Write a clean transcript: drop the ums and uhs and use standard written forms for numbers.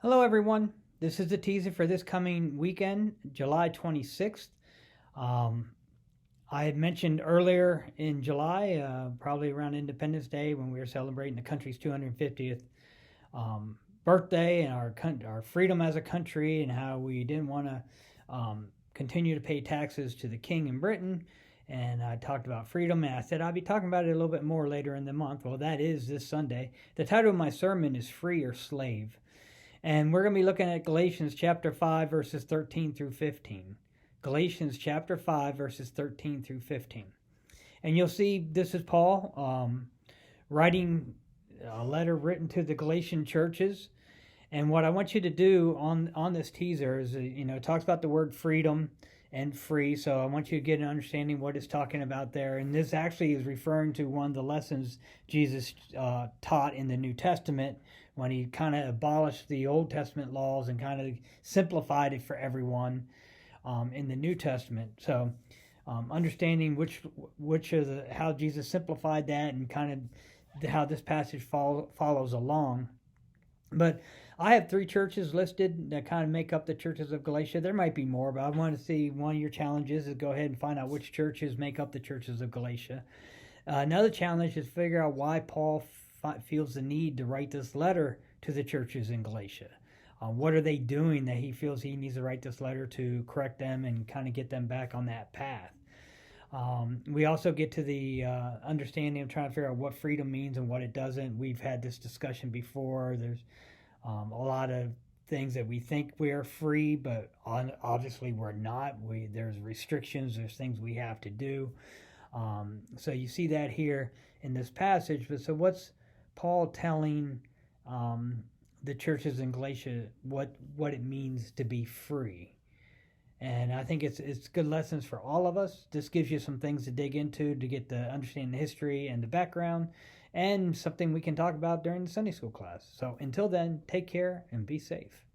Hello, everyone. This is the teaser for this coming weekend, July 26th. Um, I had mentioned earlier in July, probably around Independence Day, when we were celebrating the country's 250th birthday and our freedom as a country, and how we didn't want to continue to pay taxes to the king in Britain. And I talked about freedom, and I said I'll be talking about it a little bit more later in the month. Well, that is this Sunday. The title of my sermon is Free or Slave. And we're going to be looking at Galatians chapter 5, verses 13 through 15. Galatians chapter 5, verses 13 through 15. And you'll see this is Paul writing a letter written to the Galatian churches. And what I want you to do on this teaser is, it talks about the word freedom and free. So I want you to get an understanding what it's talking about there. And this actually is referring to one of the lessons Jesus taught in the New Testament, when he kind of abolished the Old Testament laws and kind of simplified it for everyone in the New Testament. So understanding which of how Jesus simplified that, and kind of how this passage follows along. But I have 3 churches listed that kind of make up the churches of Galatia. There might be more, but I want to see, one of your challenges is go ahead and find out which churches make up the churches of Galatia. Another challenge is figure out why Paul feels the need to write this letter to the churches in Galatia. What are they doing that he feels he needs to write this letter to correct them and kind of get them back on that path? We also get to the understanding of trying to figure out what freedom means and what it doesn't. We've had this discussion before. There's a lot of things that we think we are free, but obviously we're not. There's restrictions. There's things we have to do. So you see that here in this passage. But so what's Paul telling the churches in Galatia what it means to be free? And I think it's good lessons for all of us. This gives you some things to dig into to get the understand the history and the background, and something we can talk about during the Sunday school class. So until then, take care and be safe.